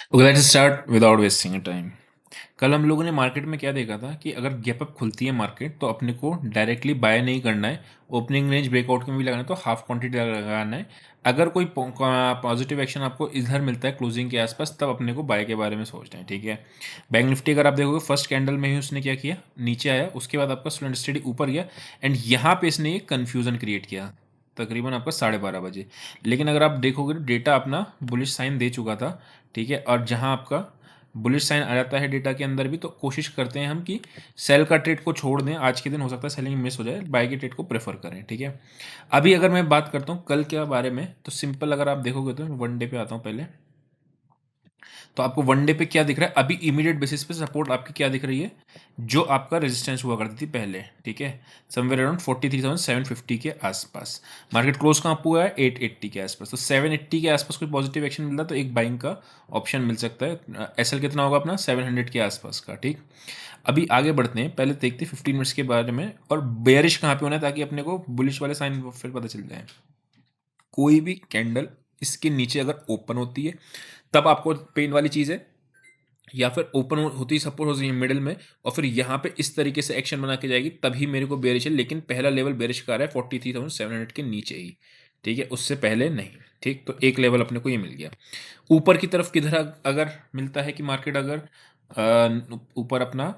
Okay, let's start without wasting time. कल हम लोगों ने मार्केट में क्या देखा था कि अगर गैप अप खुलती है मार्केट तो अपने को डायरेक्टली बाय नहीं करना है। ओपनिंग रेंज ब्रेकआउट में भी लगाना है तो हाफ क्वांटिटी लगाना है। अगर कोई पॉजिटिव एक्शन आपको इधर मिलता है क्लोजिंग के आसपास तब अपने को बाय के बारे में सोचना है, ठीक है। बैंक निफ्टी अगर आप देखोगे फर्स्ट कैंडल में ही उसने क्या किया, नीचे आया, उसके बाद आपका स्लो एंड स्टेडी ऊपर गया एंड यहाँ पे इसने एक कन्फ्यूजन क्रिएट किया तकरीबन आपका 12:30 बजे। लेकिन अगर आप देखोगे तो डेटा अपना बुलिश साइन दे चुका था, ठीक है। और जहां आपका बुलिश साइन आ जाता है डेटा के अंदर भी तो कोशिश करते हैं हम कि सेल का ट्रेड को छोड़ दें। आज के दिन हो सकता है सेलिंग मिस हो जाए, बाय के ट्रेड को प्रेफर करें, ठीक है। अभी अगर मैं बात करता हूँ कल के बारे में तो सिंपल अगर आप देखोगे तो वन डे पे आता हूँ पहले। तो आपको वन डे पे क्या दिख रहा है, अभी इमीडिएट बेसिस पे सपोर्ट आपकी क्या दिख रही है, जो आपका रेजिस्टेंस हुआ करती थी पहले, ठीक है। समवेयर अराउंड 43,750 के आसपास। मार्केट क्लोज कहाँ पे हुआ है, 880 के आसपास। तो 780 के आसपास कोई पॉजिटिव एक्शन मिलता है तो एक बाइंग का ऑप्शन मिल सकता है। एसएल कितना होगा अपना, 700 के आसपास का, ठीक। अभी आगे बढ़ते हैं, पहले देखते हैं 15 मिनट्स के बारे में और बेयरिश कहाँ पे होना है ताकि अपने को बुलिश वाले साइन फिर पता चल जाए। कोई भी कैंडल इसके नीचे अगर ओपन होती है तब आपको पेन वाली चीज़ है, या फिर ओपन होती सपोर्ट हो रही है मिडिल में और फिर यहाँ पे इस तरीके से एक्शन बना के जाएगी तभी मेरे को बेरिश है। लेकिन पहला लेवल बेरिश का आ रहा है 43,700 के नीचे ही, ठीक है, उससे पहले नहीं, ठीक। तो एक लेवल अपने को ये मिल गया। ऊपर की तरफ किधर अगर मिलता है कि मार्केट अगर ऊपर अपना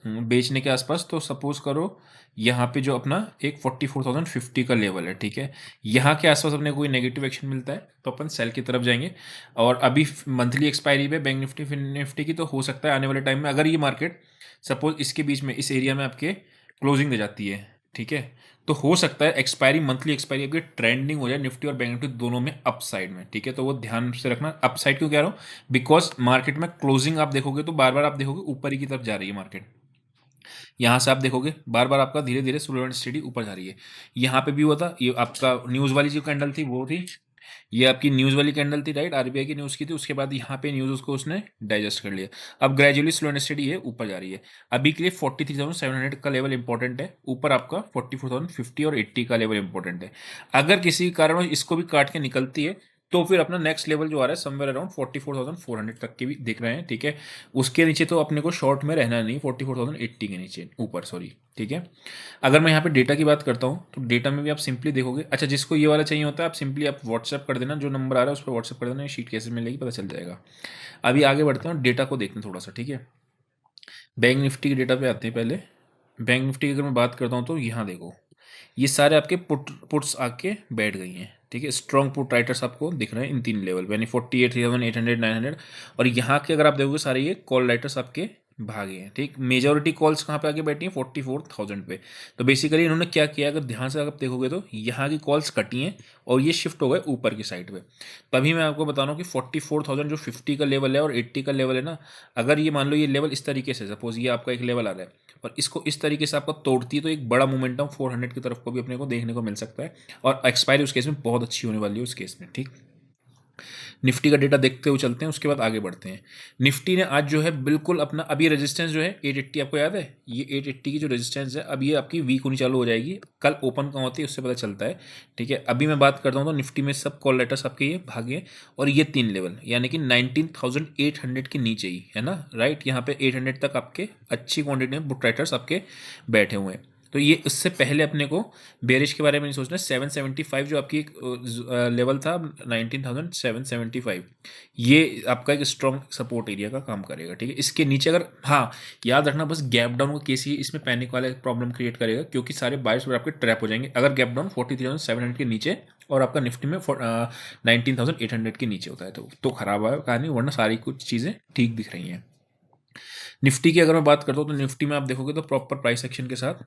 बेचने के आसपास, तो सपोज करो यहाँ पे जो अपना एक 44,050 का लेवल है, ठीक है। यहाँ के आसपास अपने कोई नेगेटिव एक्शन मिलता है तो अपन सेल की तरफ जाएंगे। और अभी मंथली एक्सपायरी पे बैंक निफ्टी फिन निफ्टी की, तो हो सकता है आने वाले टाइम में अगर ये मार्केट सपोज इसके बीच में इस एरिया में आपके क्लोजिंग दे जाती है, ठीक है, तो हो सकता है एक्सपायरी मंथली एक्सपायरी आपकी ट्रेंडिंग हो जाए निफ्टी और बैंक निफ्टी दोनों में अप साइड में, ठीक है। तो वो ध्यान से रखना, अप साइड क्यों कह रहा हूँ, बिकॉज मार्केट में क्लोजिंग आप देखोगे तो बार बार आप देखोगे ऊपर ही की तरफ जा रही है मार्केट। यहाँ से आप देखोगे बार बार आपका धीरे धीरे स्लो एंड स्टेडी ऊपर जा रही है। यहाँ पे भी हुआ था, ये आपका न्यूज़ वाली जो कैंडल थी वो थी, ये आपकी न्यूज़ वाली कैंडल थी, राइट, आरबीआई की न्यूज़ की थी। उसके बाद यहाँ पे न्यूज़ उसको उसने डाइजेस्ट कर लिया। अब ग्रेजुअली स्लो एंड स्टेडी ये ऊपर जा रही है। अभी के लिए 43,700 का लेवल इंपॉर्टेंट है, ऊपर आपका 44,050 और 80 का लेवल इंपॉर्टेंट है। अगर किसी कारण इसको भी काट के निकलती है तो फिर अपना नेक्स्ट लेवल जो आ रहा है समवेयर अराउंड 44,400 तक के भी दिख रहे हैं, ठीक है। उसके नीचे तो अपने को शॉर्ट में रहना नहीं, 44,080 के नीचे ऊपर, सॉरी, ठीक है। अगर मैं यहाँ पे डेटा की बात करता हूँ तो डेटा में भी आप सिंपली देखोगे, अच्छा जिसको ये वाला चाहिए होता है आप सिंपली आप व्हाट्सएप कर देना, जो नंबर आ रहा है उस पर व्हाट्सएप कर देना, ये शीट कैसे मिलेगी पता चल जाएगा। अभी आगे बढ़ते हैं और डेटा को देखते हैं थोड़ा सा, ठीक है। बैंक निफ्टी के डेटा पे आते हैं पहले। बैंक निफ्टी की अगर मैं बात करता हूँ तो यहाँ देखो, ये सारे आपके पुट्स आके बैठ गई हैं, ठीक है। स्ट्रॉन्ग पुट राइटर्स आपको दिख रहे हैं इन तीन लेवल यानी 48,800, 900। और यहाँ के अगर आप देखोगे सारे ये कॉल राइटर्स आपके भागे हैं, ठीक। मेजोरिटी कॉल्स कहाँ पे आके बैठी हैं, 44,000 पे। तो बेसिकली इन्होंने क्या किया, अगर ध्यान से आप देखोगे तो यहाँ की कॉल्स कटी हैं और ये शिफ्ट हो गए ऊपर की साइड पे। तभी मैं आपको बता रहा हूँ कि 44,000 जो 50 का लेवल है और 80 का लेवल है ना, अगर ये मान लो ये लेवल इस तरीके से, सपोज ये आपका एक लेवल आ रहा है और इसको इस तरीके से आपका तोड़ती है तो एक बड़ा मोमेंटम 400 की तरफ को भी अपने को देखने को मिल सकता है। और एक्सपायरी उस केस में बहुत अच्छी होने वाली है उस केस में, ठीक। निफ्टी का डेटा देखते हुए चलते हैं, उसके बाद आगे बढ़ते हैं। निफ्टी ने आज जो है बिल्कुल अपना, अब ये रेजिस्टेंस जो है 880, आपको याद है ये 880 की जो रेजिस्टेंस है अब ये आपकी वीक होनी चालू हो जाएगी। कल ओपन कहाँ होती है उससे पता चलता है, ठीक है। अभी मैं बात करता हूँ तो निफ्टी में सब कॉल लेटर्स आपके ये भागे और ये तीन लेवल यानी कि 19,800 के नीचे ही है ना, राइट। यहाँ पे 800 तक आपके अच्छी क्वांटिटी में बुट राइटर्स आपके बैठे हुए हैं। तो ये उससे पहले अपने को बेरिश के बारे में नहीं सोचना। 775 जो आपकी एक लेवल था, 19,775, ये आपका एक स्ट्रॉन्ग सपोर्ट एरिया का काम करेगा, ठीक है। इसके नीचे अगर, हाँ, याद रखना बस गैप डाउन का केस ही इसमें पैनिक वाला प्रॉब्लम क्रिएट करेगा क्योंकि सारे बायर्स आपके ट्रैप हो जाएंगे अगर गैप डाउन 43,700 के नीचे और आपका निफ्टी में 19,800 के नीचे होता है तो खराब है कहानी, वरना सारी कुछ चीज़ें ठीक दिख रही हैं। निफ्टी की अगर मैं बात करता हूँ तो निफ्टी में आप देखोगे तो प्रॉपर प्राइस एक्शन के साथ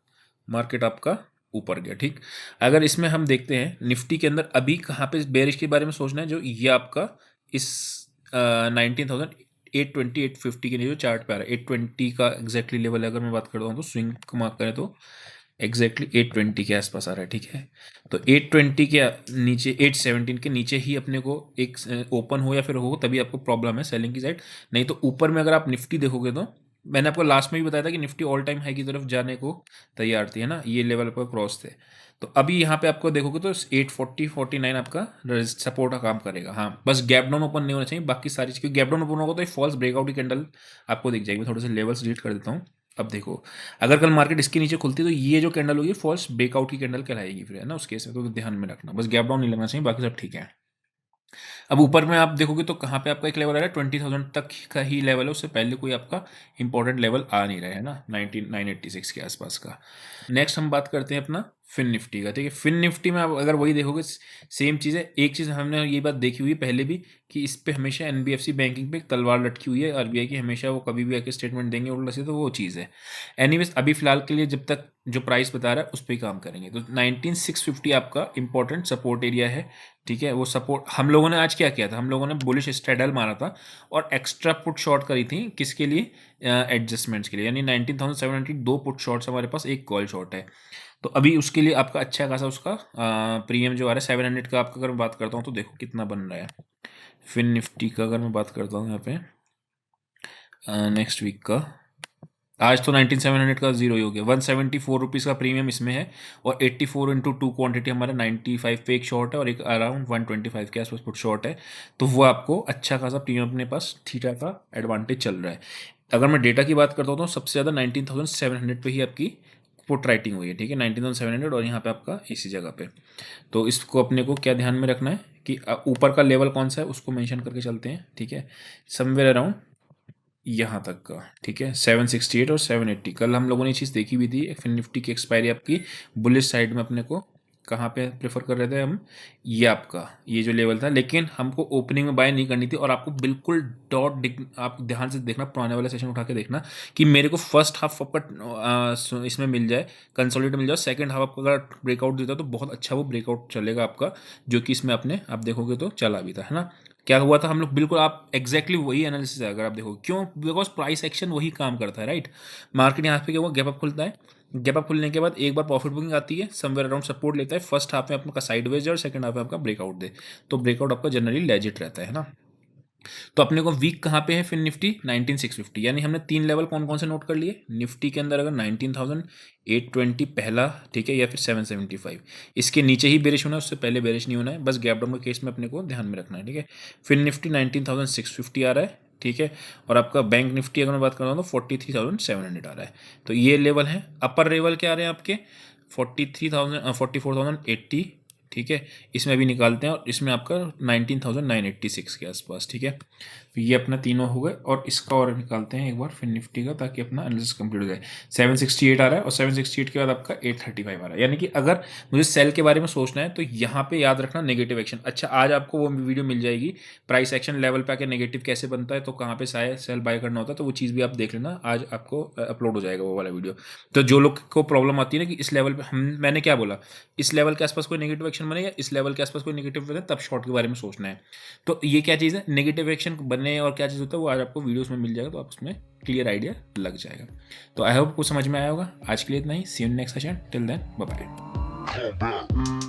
मार्केट आपका ऊपर गया, ठीक। अगर इसमें हम देखते हैं निफ्टी के अंदर अभी कहाँ पे बेरिश के बारे में सोचना है, जो ये आपका इस 19,820 850 के लिए जो चार्ट पे आ रहा है, 820 का एग्जैक्टली लेवल है। अगर मैं बात करता हूँ तो स्विंग को मार्क करें तो एग्जैक्टली 820 के आसपास आ रहा है, ठीक है। तो 820 के नीचे, 817 के नीचे ही अपने को एक ओपन हो या फिर हो तभी आपको प्रॉब्लम है सेलिंग की साइड। नहीं तो ऊपर में अगर आप निफ्टी देखोगे तो मैंने आपको लास्ट में भी बताया था कि निफ्टी ऑल टाइम हाई की तरफ जाने को तैयार थी, है ना, ये लेवल पर क्रॉस थे। तो अभी यहाँ पे आपको देखोगे तो 840-49 आपका सपोर्ट का काम करेगा। हाँ, बस गैप डाउन ओपन नहीं होना चाहिए, बाकी सारी चीज़, क्योंकि गैप डाउन ओपन होगा तो एक फॉल्स ब्रेकआउट की कैंडल आपको दिख जाएगी। मैं थोड़े से लेवल्स डिलीट कर देता हूँ। अब देखो, अगर कल मार्केट इसके नीचे खुलती तो ये जो कैंडल होगी फॉल्स ब्रेकआउट की कैंडल कहलाएगी फिर, है ना, उस केस में तो ध्यान में रखना, बस गैप डाउन नहीं लगना चाहिए, बाकी सब ठीक है। अब ऊपर में आप देखोगे तो कहाँ पे आपका एक लेवल आ रहा है, 20,000 तक का ही लेवल है, उससे पहले कोई आपका इंपॉर्टेंट लेवल आ नहीं रहा है ना, 986 के आसपास का। नेक्स्ट हम बात करते हैं अपना फिन निफ्टी का। ठीक है, फिन निफ्टी में आप अगर वही देखोगे सेम चीज़ है। एक चीज़ हमने ये बात देखी हुई है पहले भी कि इस पे हमेशा एनबीएफसी बैंकिंग पे एक तलवार लटकी हुई है आरबीआई की, हमेशा वो कभी भी आके स्टेटमेंट देंगे उल्टा से, तो वो चीज़ है। एनीवेज अभी फिलहाल के लिए जब तक जो प्राइस बता रहा है उस पर ही काम करेंगे। तो 19650 आपका इंपॉर्टेंट सपोर्ट एरिया है। ठीक है, वो सपोर्ट हम लोगों ने आज क्या किया था, हम लोगों ने बुलिश स्ट्रेडल मारा था और एक्स्ट्रा पुट शॉर्ट करी थी, किसके लिए, एडजस्टमेंट्स के लिए, यानी 19,700 दो पुट शॉर्ट्स हमारे पास, एक कॉल शॉर्ट है। तो अभी उसके लिए आपका अच्छा खासा उसका प्रीमियम जो आ रहा है 700 का आपका, अगर मैं बात करता हूँ तो देखो कितना बन रहा है। फिन निफ्टी का अगर मैं बात करता हूँ यहाँ पे नेक्स्ट वीक का, आज तो 19,700 का जीरो ही हो गया, 174 रुपीज़ का प्रीमियम इसमें है। और 84 × 2 क्वांटिटी हमारा 95 पे एक शॉर्ट है और एक अराउंड 125 के आसपास पुट शॉर्ट है। तो वो आपको अच्छा खासा प्रीमियम अपने पास थीटा का एडवांटेज चल रहा है। अगर मैं डेटा की बात करता हूँ तो सबसे ज़्यादा 19,700 पे ही आपकी पुट राइटिंग हुई है। ठीक है, 19,700 और यहाँ पे आपका इसी जगह पे। तो इसको अपने को क्या ध्यान में रखना है कि ऊपर का लेवल कौन सा है उसको मेंशन करके चलते हैं। ठीक है, समवेयर अराउंड यहाँ तक का। ठीक है, 768 और 780 कल हम लोगों ने ये चीज़ देखी हुई थी। फिर निफ्टी की एक्सपायरी आपकी बुलिश साइड में अपने को कहाँ पे प्रेफर कर रहे थे हम, ये आपका ये जो लेवल था, लेकिन हमको ओपनिंग में बाय नहीं करनी थी। और आपको बिल्कुल आप ध्यान से देखना, पुराने वाला सेशन उठा के देखना कि मेरे को फर्स्ट हाफ आपका इसमें मिल जाए, कंसोलिडेट मिल जाए, सेकंड हाफ आपको अगर ब्रेकआउट देता है तो बहुत अच्छा वो ब्रेकआउट चलेगा आपका, जो कि इसमें अपने आप देखोगे तो चला भी था, है ना। क्या हुआ था हम लोग बिल्कुल, आप एग्जैक्टली वही एनालिसिस है अगर आप देखो, क्यों, बिकॉज प्राइस एक्शन वही काम करता है, राइट। मार्केट यहाँ पे क्या हुआ, गैप अप खुलता है, गैप अप खुलने के बाद एक बार प्रॉफिट बुकिंग आती है, समवेयर अराउंड सपोर्ट लेता है, फर्स्ट हाफ में आपका साइडवेज और सेकंड हाफ में आपका ब्रेकआउट दे, तो ब्रेकआउट आपका जनरली लेजिट रहता है ना। तो अपने को वीक कहाँ पे है फिर निफ्टी 19,650, यानी हमने तीन लेवल कौन कौन से नोट कर लिए निफ्टी के अंदर, अगर 19,820 पहला, ठीक है, या फिर 775 इसके नीचे ही बेरिश होना है, उससे पहले बेरिश नहीं होना है, बस गैप डाउन के केस में अपने को ध्यान में रखना है। ठीक है, फिर निफ्टी 19,650 आ रहा है। ठीक है, और आपका बैंक निफ्टी अगर मैं बात कर रहा हूँ तो 43,700 आ रहा है। तो ये लेवल है। अपर लेवल क्या आ रहे हैं आपके, 44,080। ठीक है, इसमें अभी निकालते हैं और इसमें आपका 19,986 के आसपास। ठीक है, तो ये अपना तीनों हो गए और इसका और निकालते हैं एक बार फिर निफ्टी का, ताकि अपना एनालिसिस कंप्लीट हो जाए। 768 आ रहा है और 768 के बाद आपका 835 आ रहा है, यानी कि अगर मुझे सेल के बारे में सोचना है तो यहाँ पे याद रखना नेगेटिव एक्शन। अच्छा, आज आपको वो वीडियो मिल जाएगी प्राइस एक्शन लेवल पे आके नेगेटिव कैसे बनता है, तो कहाँ पे सेल बाय करना होता है, तो वो चीज़ भी आप देख लेना, आज आपको अपलोड हो जाएगा वो वाला वीडियो। तो जो लोग को प्रॉब्लम आती है ना कि इस लेवल पे मैंने क्या बोला, इस लेवल के आसपास कोई नेगेटिव एक्शन बने या इस लेवल के आसपास कोई नेगेटिव बने, तब शॉर्ट के बारे में सोचना है। तो ये क्या चीज़ है, नेगेटिव एक्शन बने और क्या चीज़ होता है वो आज आपको वीडियोस में मिल जाएगा, तो आप उसमें क्लियर आइडिया लग जाएगा। तो आई होप कुछ समझ में आया होगा। आज के लिए इतना ही, see you next session, till then bye bye.